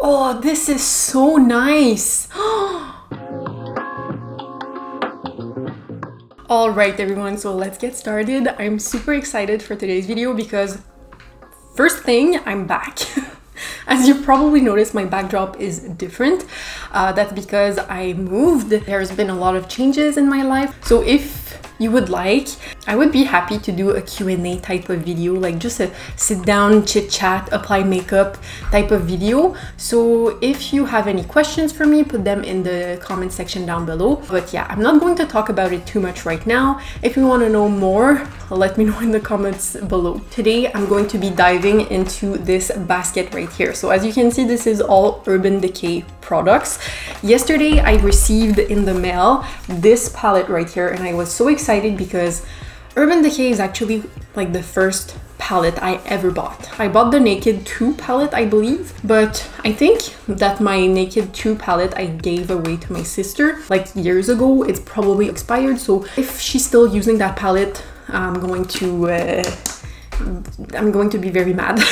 Oh, this is so nice. All right, everyone, so let's get started. I'm super excited for today's video because first thing, I'm back. As you probably noticed, my backdrop is different. That's because I moved. There's been a lot of changes in my life. So if you would like, I would be happy to do a Q&A type of video, like just a sit down, chit chat, apply makeup type of video. So if you have any questions for me, put them in the comment section down below. But yeah, I'm not going to talk about it too much right now. If you want to know more, let me know in the comments below. Today, I'm going to be diving into this basket right here. So as you can see, this is all Urban Decay products. Yesterday, I received in the mail this palette right here, and I was so excited because Urban Decay is actually like the first palette I ever bought. I bought the Naked 2 palette, I believe, but I think that my Naked 2 palette I gave away to my sister like years ago. It's probably expired, so if she's still using that palette, I'm going to be very mad.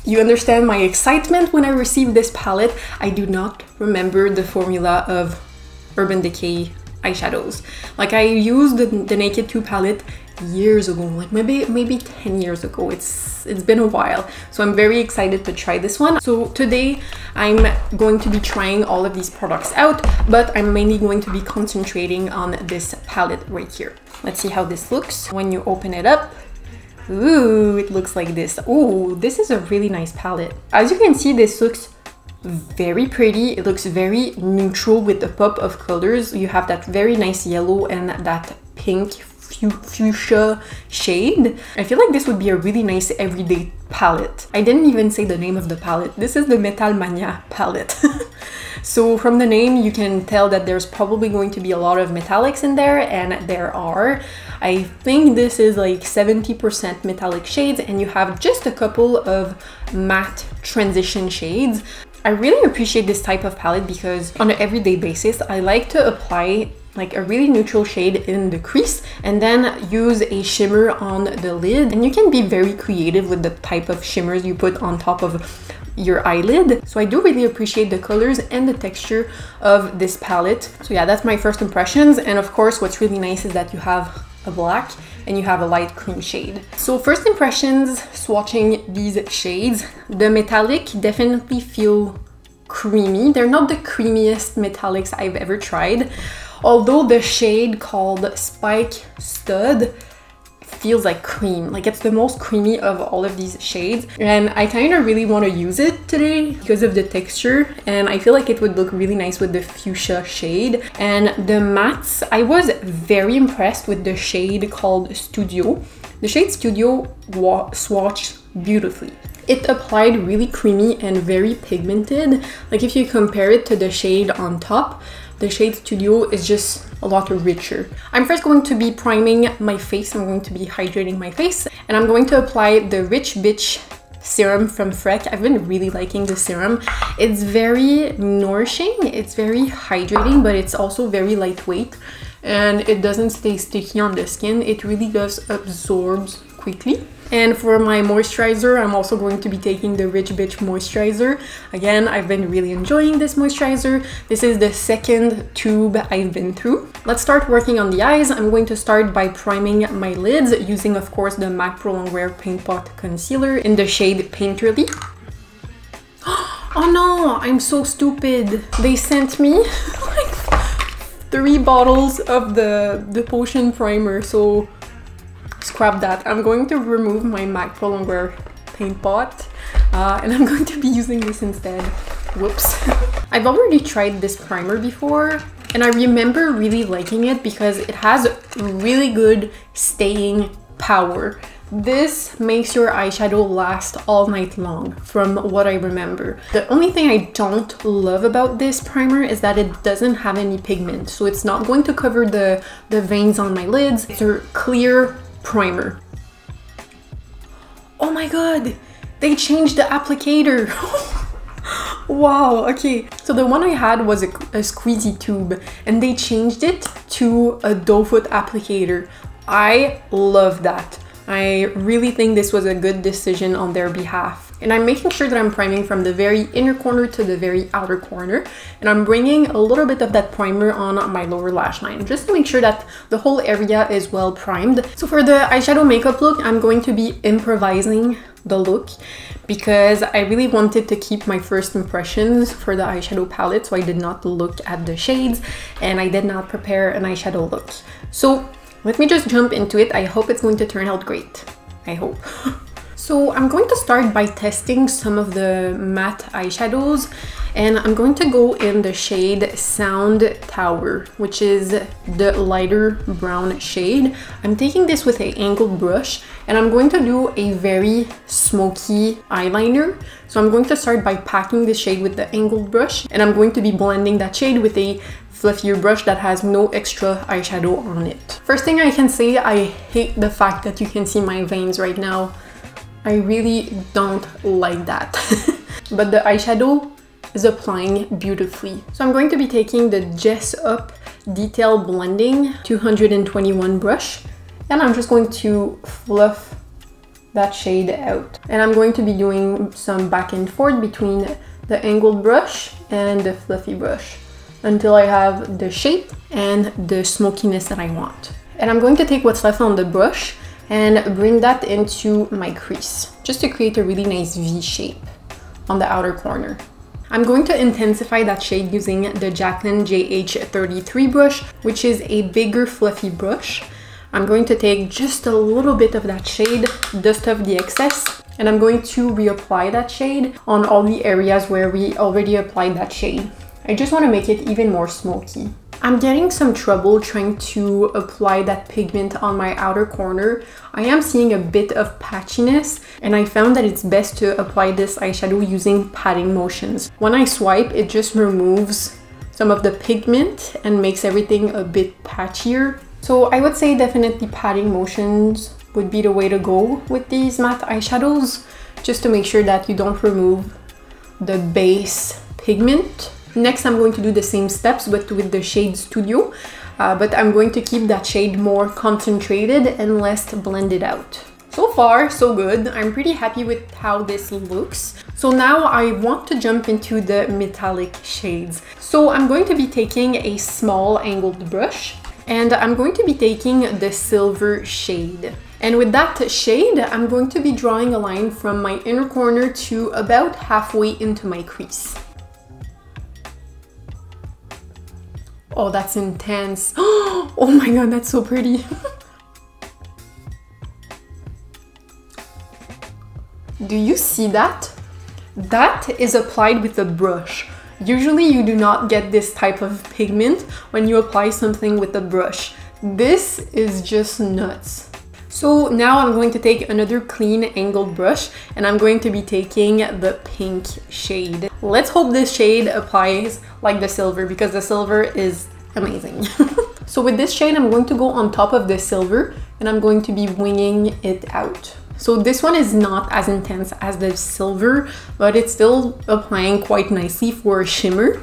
You understand my excitement when I received this palette. I do not remember the formula of Urban Decay eyeshadows. Like, I used the Naked 2 palette years ago, like maybe 10 years ago. It's been a while, so I'm very excited to try this one. So today I'm going to be trying all of these products out, but I'm mainly going to be concentrating on this palette right here. Let's see how this looks when you open it up. Ooh, it looks like this. Ooh, this is a really nice palette. As you can see, this looks very pretty. It looks very neutral with the pop of colors. You have that very nice yellow and that pink fuchsia shade. I feel like this would be a really nice everyday palette. I didn't even say the name of the palette. This is the Metal Mania palette. So from the name, you can tell that there's probably going to be a lot of metallics in there, and there are. I think this is like 70% metallic shades, and you have just a couple of matte transition shades. I really appreciate this type of palette because on an everyday basis, I like to apply like a really neutral shade in the crease and then use a shimmer on the lid. And you can be very creative with the type of shimmers you put on top of your eyelid. So I do really appreciate the colors and the texture of this palette. So yeah, that's my first impressions. And of course, what's really nice is that you have a black and you have a light cream shade. So first impressions, swatching these shades, the metallic definitely feel creamy. They're not the creamiest metallics I've ever tried, although the shade called Spike Stud feels like cream. Like, it's the most creamy of all of these shades, and I kind of really want to use it today because of the texture, and I feel like it would look really nice with the fuchsia shade. And the mattes, I was very impressed with the shade called Studio. The shade Studio swatched beautifully. It applied really creamy and very pigmented. Like, if you compare it to the shade on top, the shade Studio is just a lot richer. I'm first going to be priming my face. I'm going to be hydrating my face, and I'm going to apply the Rich Bitch serum from Freck. I've been really liking the serum. It's very nourishing, it's very hydrating, but it's also very lightweight, and it doesn't stay sticky on the skin. It really does absorb quickly. And for my moisturizer, I'm also going to be taking the Rich Bitch moisturizer. Again, I've been really enjoying this moisturizer. This is the second tube I've been through. Let's start working on the eyes. I'm going to start by priming my lids using, of course, the MAC Pro Longwear Paint Pot Concealer in the shade Painterly. Oh no, I'm so stupid. They sent me like 3 bottles of the potion primer, so scrap that. I'm going to remove my MAC Pro Longwear paint pot and I'm going to be using this instead. Whoops. I've already tried this primer before, and I remember really liking it because it has really good staying power. This makes your eyeshadow last all night long, from what I remember. The only thing I don't love about this primer is that it doesn't have any pigment, so it's not going to cover the veins on my lids. It's a clear primer. Oh my god, they changed the applicator. Wow, okay. So the one I had was a squeezy tube, and they changed it to a doe foot applicator. I love that. I really think this was a good decision on their behalf. And I'm making sure that I'm priming from the very inner corner to the very outer corner. And I'm bringing a little bit of that primer on my lower lash line, just to make sure that the whole area is well primed. So for the eyeshadow makeup look, I'm going to be improvising the look because I really wanted to keep my first impressions for the eyeshadow palette. So I did not look at the shades and I did not prepare an eyeshadow look. So let me just jump into it. I hope it's going to turn out great. I hope. So I'm going to start by testing some of the matte eyeshadows, and I'm going to go in the shade Sound Tower, which is the lighter brown shade. I'm taking this with an angled brush, and I'm going to do a very smoky eyeliner. So I'm going to start by packing the shade with the angled brush, and I'm going to be blending that shade with a fluffier brush that has no extra eyeshadow on it. First thing I can say, I hate the fact that you can see my veins right now. I really don't like that. But the eyeshadow is applying beautifully. So I'm going to be taking the Jess Up Detail Blending 221 brush, and I'm just going to fluff that shade out. And I'm going to be doing some back and forth between the angled brush and the fluffy brush until I have the shape and the smokiness that I want. And I'm going to take what's left on the brush and bring that into my crease, just to create a really nice V shape on the outer corner. I'm going to intensify that shade using the Jaclyn JH33 brush, which is a bigger fluffy brush. I'm going to take just a little bit of that shade, dust off the excess, and I'm going to reapply that shade on all the areas where we already applied that shade. I just want to make it even more smoky. I'm getting some trouble trying to apply that pigment on my outer corner. I am seeing a bit of patchiness, and I found that it's best to apply this eyeshadow using patting motions. When I swipe, it just removes some of the pigment and makes everything a bit patchier. So I would say definitely patting motions would be the way to go with these matte eyeshadows, just to make sure that you don't remove the base pigment. Next, I'm going to do the same steps but with the shade Studio, but I'm going to keep that shade more concentrated and less blended out. So far, so good. I'm pretty happy with how this looks. So now I want to jump into the metallic shades. So I'm going to be taking a small angled brush, and I'm going to be taking the silver shade. And with that shade, I'm going to be drawing a line from my inner corner to about halfway into my crease. Oh, that's intense. Oh my god, that's so pretty. Do you see that? That is applied with a brush. Usually you do not get this type of pigment when you apply something with a brush. This is just nuts. So now I'm going to take another clean angled brush, and I'm going to be taking the pink shade. Let's hope this shade applies like the silver, because the silver is amazing. So with this shade, I'm going to go on top of the silver, and I'm going to be winging it out. So this one is not as intense as the silver, but it's still applying quite nicely for a shimmer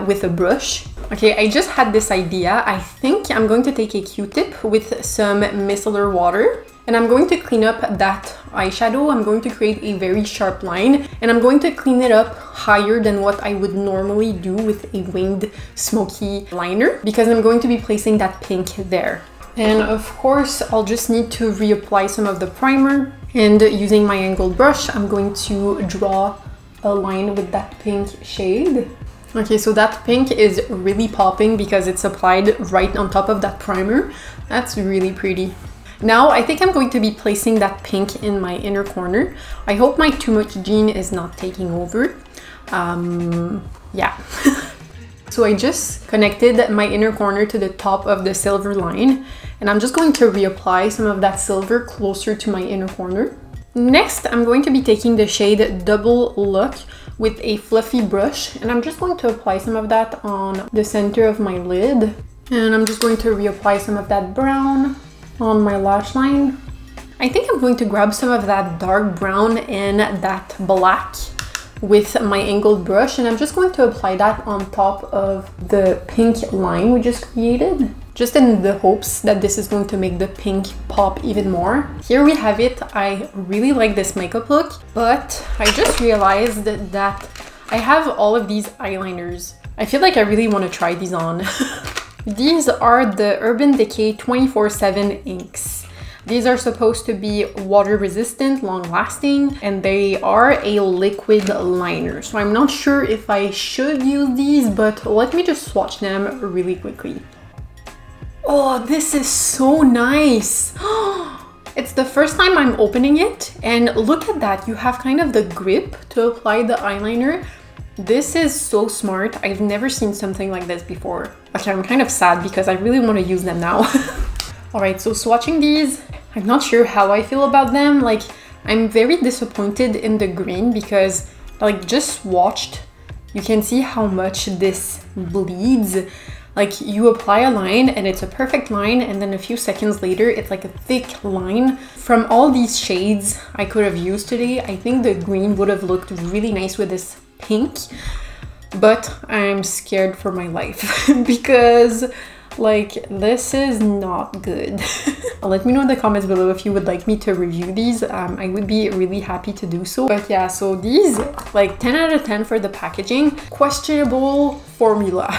with a brush. Okay, I just had this idea. I think I'm going to take a Q-tip with some micellar water, and I'm going to clean up that eyeshadow. I'm going to create a very sharp line, and I'm going to clean it up higher than what I would normally do with a winged smoky liner, because I'm going to be placing that pink there. And of course, I'll just need to reapply some of the primer, and using my angled brush, I'm going to draw a line with that pink shade. Okay, so that pink is really popping because it's applied right on top of that primer. That's really pretty. Now, I think I'm going to be placing that pink in my inner corner. I hope my Too Much Jean is not taking over. Yeah. So I just connected my inner corner to the top of the silver line, and I'm just going to reapply some of that silver closer to my inner corner. Next, I'm going to be taking the shade Double Look with a fluffy brush, and I'm just going to apply some of that on the center of my lid. And I'm just going to reapply some of that brown on my lash line. I think I'm going to grab some of that dark brown and that black with my angled brush, and I'm just going to apply that on top of the pink line we just created. just in the hopes that this is going to make the pink pop even more. Here we have it. I really like this makeup look, but I just realized that I have all of these eyeliners. I feel like I really want to try these on. These are the Urban Decay 24/7 inks. These are supposed to be water resistant, long lasting, and they are a liquid liner. So I'm not sure if I should use these, but let me just swatch them really quickly. Oh, this is so nice. It's the first time I'm opening it, and look at that. You have kind of the grip to apply the eyeliner. This is so smart. I've never seen something like this before. Actually, I'm kind of sad because I really want to use them now. All right, so swatching these, I'm not sure how I feel about them. Like, I'm very disappointed in the green because, like, just swatched, you can see how much this bleeds. Like, you apply a line and it's a perfect line, and then a few seconds later, it's like a thick line. From all these shades I could have used today, I think the green would have looked really nice with this pink, but I'm scared for my life because like this is not good. Let me know in the comments below if you would like me to review these. I would be really happy to do so. But yeah, so these, like 10 out of 10 for the packaging. Questionable formula.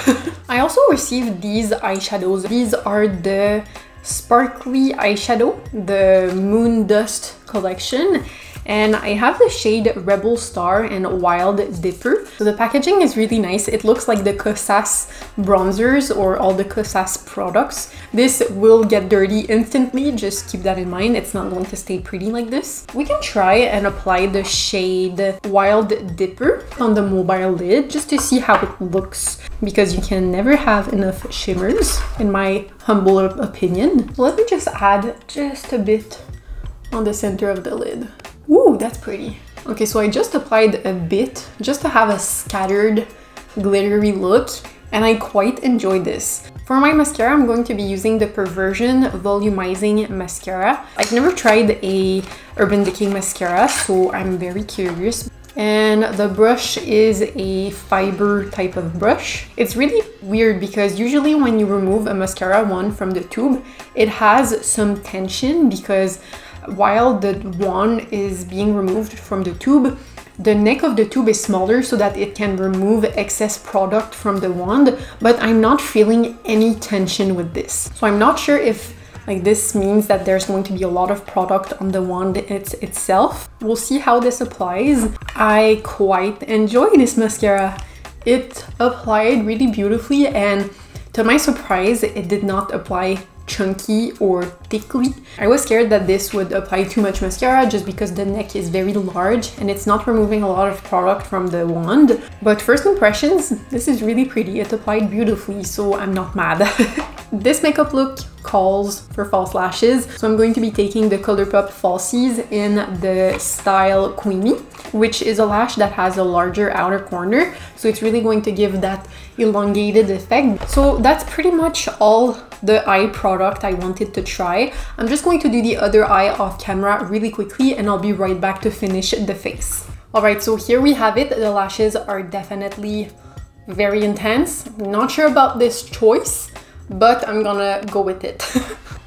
I also received these eyeshadows. These are the sparkly eyeshadow, the Moondust collection. And I have the shade Rebel Star and Wild Dipper. So the packaging is really nice. It looks like the Kosas bronzers or all the Kosas products. This will get dirty instantly, just keep that in mind. It's not going to stay pretty like this. We can try and apply the shade Wild Dipper on the mobile lid just to see how it looks, because you can never have enough shimmers, in my humble opinion. Let me just add just a bit on the center of the lid. Ooh, that's pretty. Okay, so I just applied a bit just to have a scattered, glittery look, and I quite enjoyed this. For my mascara, I'm going to be using the Perversion Volumizing Mascara. I've never tried a Urban Decay mascara, so I'm very curious. And the brush is a fiber type of brush. It's really weird because usually when you remove a mascara wand from the tube, it has some tension because while the wand is being removed from the tube, the neck of the tube is smaller so that it can remove excess product from the wand, but I'm not feeling any tension with this. So I'm not sure if like this means that there's going to be a lot of product on the wand itself. We'll see how this applies. I quite enjoy this mascara. It applied really beautifully, and to my surprise, it did not apply chunky or thickly. I was scared that this would apply too much mascara just because the neck is very large and it's not removing a lot of product from the wand. But first impressions, this is really pretty. It applied beautifully, so I'm not mad. This makeup look calls for false lashes, so I'm going to be taking the Colourpop Falsies in the style Queenie, which is a lash that has a larger outer corner, so it's really going to give that elongated effect. So that's pretty much all the eye product I wanted to try. I'm just going to do the other eye off camera really quickly, and I'll be right back to finish the face. Alright, so here we have it. The lashes are definitely very intense. I'm not sure about this choice, but I'm gonna go with it.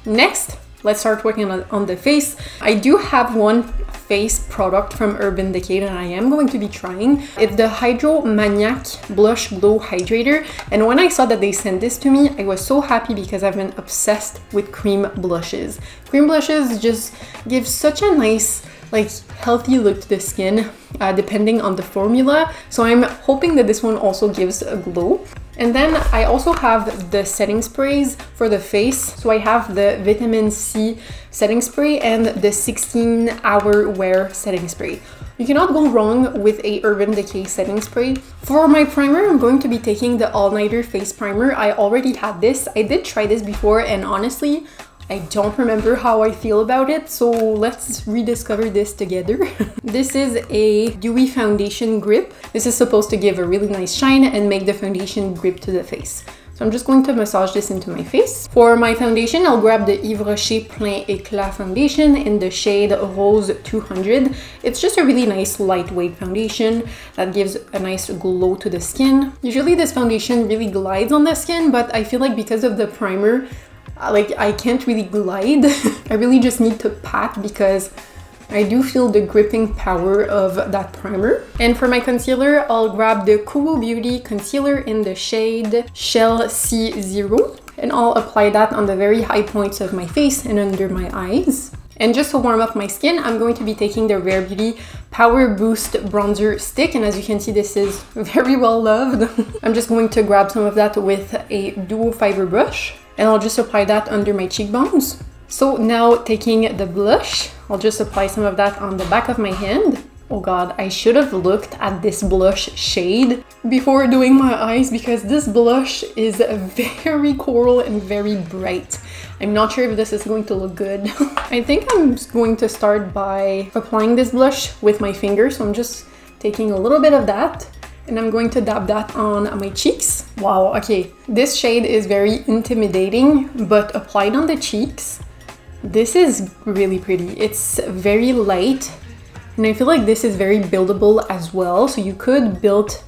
Next, let's start working on the face. I do have one face product from Urban Decay that I am going to be trying. It's the Hydromaniac Blush Glow Hydrator, and when I saw that they sent this to me, I was so happy because I've been obsessed with cream blushes. Cream blushes just give such a nice, like, healthy look to the skin, depending on the formula. So I'm hoping that this one also gives a glow. And then I also have the setting sprays for the face. So I have the Vitamin C setting spray and the 16-hour wear setting spray. You cannot go wrong with a Urban Decay setting spray. For my primer, I'm going to be taking the All Nighter Face Primer. I already had this. I did try this before, and honestly, I don't remember how I feel about it, so let's rediscover this together. This is a dewy foundation grip. This is supposed to give a really nice shine and make the foundation grip to the face. So I'm just going to massage this into my face. For my foundation, I'll grab the Yves Rocher Plein Éclat foundation in the shade Rose 200. It's just a really nice lightweight foundation that gives a nice glow to the skin. Usually this foundation really glides on the skin, but I feel like because of the primer, like I can't really glide. I really just need to pat because I do feel the gripping power of that primer. And for my concealer, I'll grab the Kuo Beauty concealer in the shade Shell C0, and I'll apply that on the very high points of my face and under my eyes. And just to warm up my skin, I'm going to be taking the Rare Beauty Power Boost Bronzer Stick, and as you can see, this is very well loved. I'm just going to grab some of that with a duo fiber brush, and I'll just apply that under my cheekbones. So now taking the blush, I'll just apply some of that on the back of my hand. Oh god, I should have looked at this blush shade before doing my eyes because this blush is very coral and very bright. I'm not sure if this is going to look good. I think I'm going to start by applying this blush with my finger. So I'm just taking a little bit of that and I'm going to dab that on my cheeks. Wow, okay. This shade is very intimidating, but applied on the cheeks, this is really pretty. It's very light, and I feel like this is very buildable as well. So you could build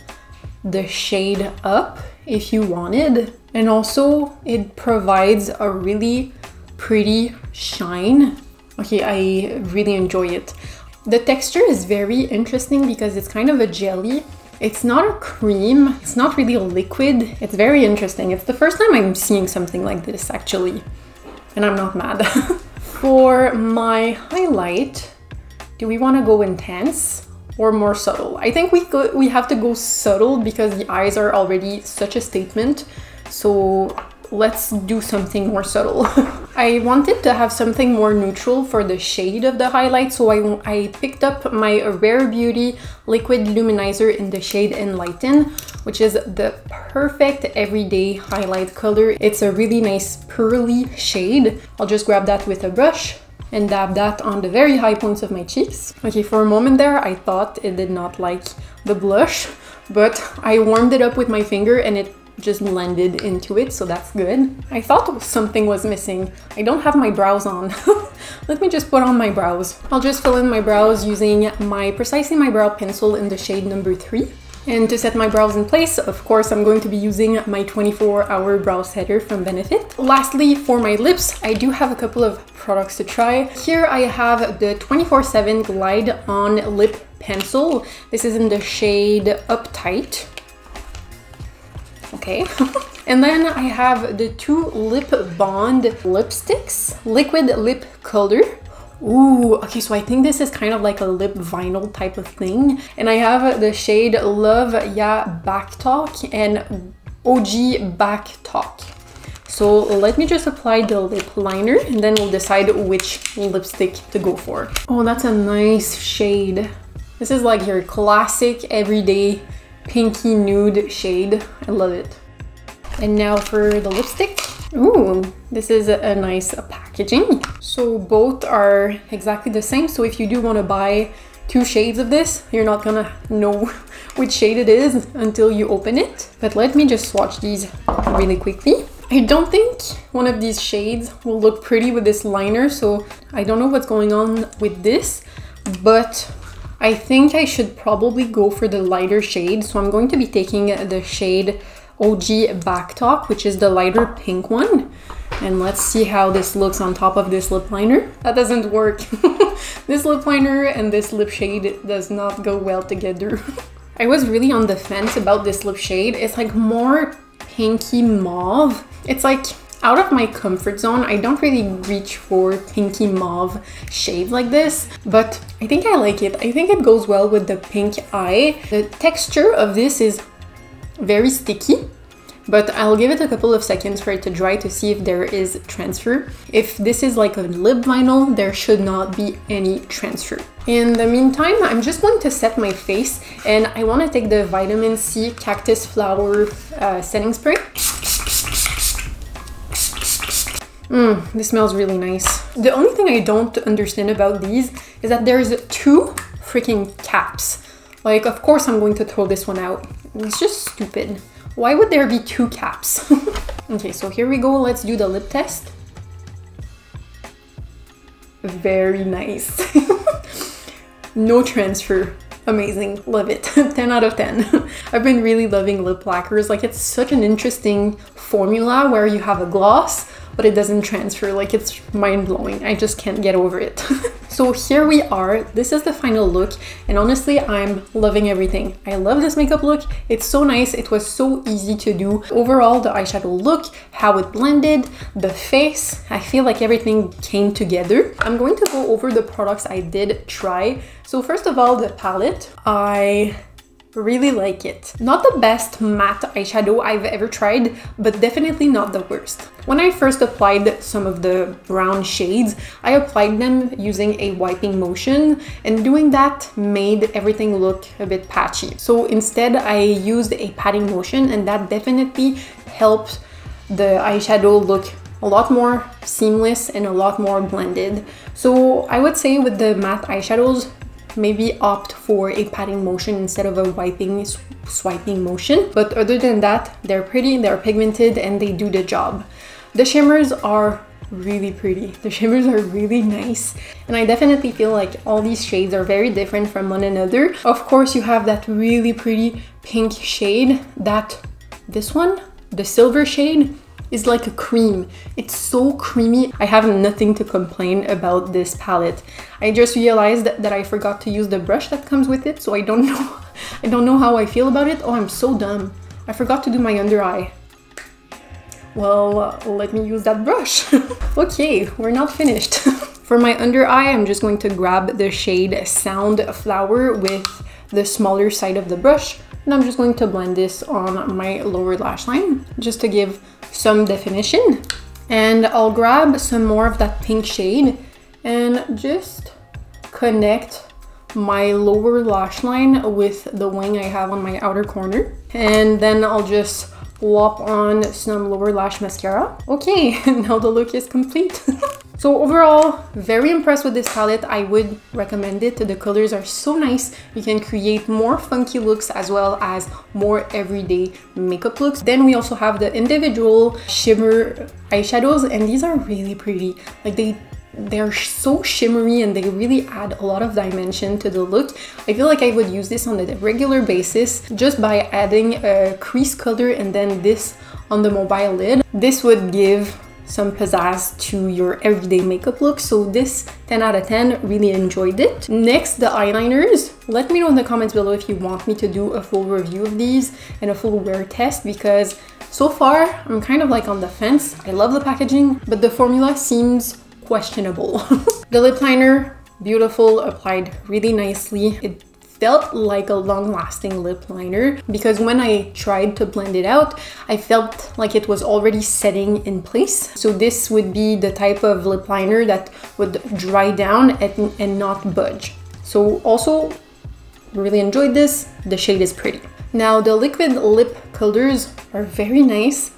the shade up if you wanted. And also it provides a really pretty shine. Okay, I really enjoy it. The texture is very interesting because it's kind of a jelly. It's not a cream, it's not really a liquid. It's very interesting. It's the first time I'm seeing something like this actually, and I'm not mad. For my highlight, do we want to go intense or more subtle? I think we have to go subtle because the eyes are already such a statement. So let's do something more subtle. I wanted to have something more neutral for the shade of the highlight, so I picked up my Rare Beauty Liquid Luminizer in the shade Enlighten, which is the perfect everyday highlight color. It's a really nice pearly shade. I'll just grab that with a brush and dab that on the very high points of my cheeks. Okay, for a moment there, I thought it did not like the blush, but I warmed it up with my finger and it just blended into it, so that's good. I thought something was missing. I don't have my brows on. Let me just put on my brows. I'll just fill in my brows using my Precisely My Brow pencil in the shade number 3. And to set my brows in place, of course, I'm going to be using my 24-hour brow setter from Benefit. Lastly, for my lips, I do have a couple of products to try. Here I have the 24/7 Glide On Lip Pencil. This is in the shade Uptight. Okay. And then I have the two Lip Bond lipsticks, liquid lip color. Ooh, okay, so I think this is kind of like a lip vinyl type of thing. And I have the shade Love Ya Backtalk and OG Backtalk. So let me just apply the lip liner and then we'll decide which lipstick to go for. Oh, that's a nice shade. This is like your classic everyday pinky nude shade. I love it. And now for the lipstick. Ooh, this is a nice packaging. So both are exactly the same. So if you do want to buy two shades of this, you're not gonna know which shade it is until you open it. But let me just swatch these really quickly. I don't think one of these shades will look pretty with this liner, so I don't know what's going on with this, but I think I should probably go for the lighter shade. So I'm going to be taking the shade OG Backtalk, which is the lighter pink one. And let's see how this looks on top of this lip liner. That doesn't work. This lip liner and this lip shade does not go well together. I was really on the fence about this lip shade. It's like more pinky mauve. It's like out of my comfort zone. I don't really reach for pinky mauve shades like this, but I think I like it. I think it goes well with the pink eye. The texture of this is very sticky, but I'll give it a couple of seconds for it to dry to see if there is transfer. If this is like a lip vinyl, there should not be any transfer. In the meantime, I'm just going to set my face, and I want to take the Vitamin C Cactus Flower setting spray. This smells really nice. The only thing I don't understand about these is that there's two freaking caps. Like, of course I'm going to throw this one out. It's just stupid. Why would there be two caps? Okay, so here we go. Let's do the lip test. Very nice. No transfer. Amazing. Love it. 10 out of 10. I've been really loving lip lacquers. Like, it's such an interesting formula where you have a gloss, but it doesn't transfer. Like, it's mind-blowing. I just can't get over it. So here we are. This is the final look, and honestly, I'm loving everything. I love this makeup look. It's so nice. It was so easy to do. Overall, the eyeshadow look, how it blended, the face, I feel like everything came together. I'm going to go over the products I did try. So first of all, the palette. I really like it. Not the best matte eyeshadow I've ever tried, but definitely not the worst. When I first applied some of the brown shades, I applied them using a wiping motion, and doing that made everything look a bit patchy. So instead I used a patting motion, and that definitely helped the eyeshadow look a lot more seamless and a lot more blended. So I would say with the matte eyeshadows, maybe opt for a patting motion instead of a wiping, swiping motion. But other than that, they're pretty, they're pigmented, and they do the job. The shimmers are really pretty. The shimmers are really nice. And I definitely feel like all these shades are very different from one another. Of course, you have that really pretty pink shade, this one, the silver shade, is like a cream. It's so creamy. I have nothing to complain about this palette. I just realized that I forgot to use the brush that comes with it, so I don't know how I feel about it. Oh, I'm so dumb. I forgot to do my under eye. Well, let me use that brush. Okay, we're not finished. For my under eye, I'm just going to grab the shade Sound Flower with the smaller side of the brush, and I'm just going to blend this on my lower lash line just to give some definition. And I'll grab some more of that pink shade and just connect my lower lash line with the wing I have on my outer corner. And then I'll just whop on some lower lash mascara. Okay, now the look is complete. So overall, very impressed with this palette. I would recommend it. The colors are so nice. You can create more funky looks as well as more everyday makeup looks. Then we also have the individual shimmer eyeshadows, and these are really pretty. Like they're so shimmery and they really add a lot of dimension to the look. I feel like I would use this on a regular basis just by adding a crease color and then this on the mobile lid. This would give some pizzazz to your everyday makeup look. So this 10 out of 10, really enjoyed it. Next, the eyeliners. Let me know in the comments below if you want me to do a full review of these and a full wear test, because so far I'm kind of like on the fence. I love the packaging, but the formula seems questionable. The lip liner, beautiful, applied really nicely. It felt like a long-lasting lip liner because when I tried to blend it out, I felt like it was already setting in place. So this would be the type of lip liner that would dry down and not budge. So also really enjoyed this. The shade is pretty. Now the liquid lip colors are very nice.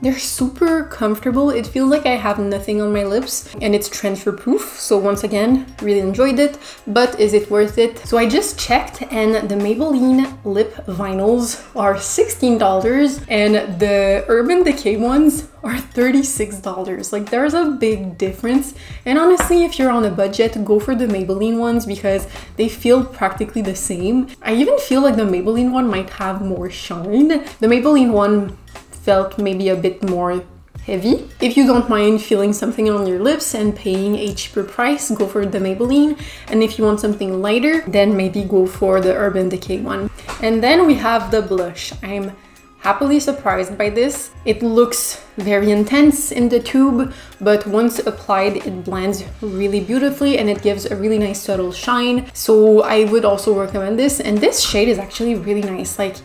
They're super comfortable. It feels like I have nothing on my lips and it's transfer proof. So once again, really enjoyed it, but is it worth it? So I just checked and the Maybelline lip vinyls are $16 and the Urban Decay ones are $36. Like there's a big difference. And honestly, if you're on a budget, go for the Maybelline ones because they feel practically the same. I even feel like the Maybelline one might have more shine. The Maybelline one felt maybe a bit more heavy. If you don't mind feeling something on your lips and paying a cheaper price, go for the Maybelline. And if you want something lighter, then maybe go for the Urban Decay one. And then we have the blush. I'm happily surprised by this. It looks very intense in the tube, but once applied, it blends really beautifully and it gives a really nice subtle shine. So I would also recommend this. And this shade is actually really nice. Like,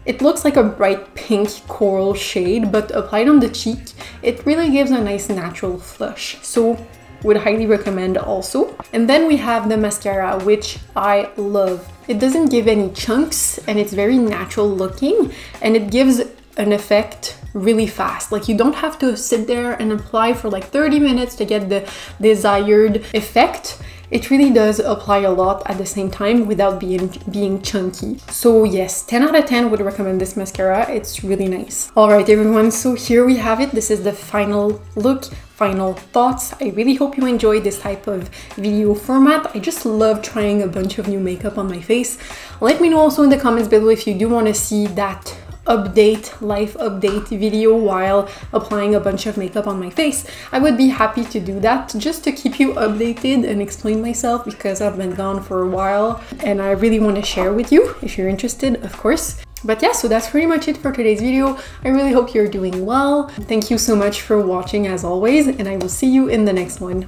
it looks like a bright pink coral shade, but applied on the cheek, it really gives a nice natural flush. So would highly recommend also. And then we have the mascara, which I love. It doesn't give any chunks and it's very natural looking and it gives an effect really fast. Like you don't have to sit there and apply for like 30 minutes to get the desired effect. it really does apply a lot at the same time without being chunky. So yes, 10 out of 10 would recommend this mascara. It's really nice. All right, everyone, so here we have it. This is the final look, final thoughts. I really hope you enjoyed this type of video format. I just love trying a bunch of new makeup on my face. Let me know also in the comments below if you do want to see that life update video while applying a bunch of makeup on my face. I would be happy to do that just to keep you updated and explain myself, because I've been gone for a while and I really want to share with you if you're interested, of course. But yeah, so that's pretty much it for today's video. I really hope you're doing well. Thank you so much for watching as always, and I will see you in the next one.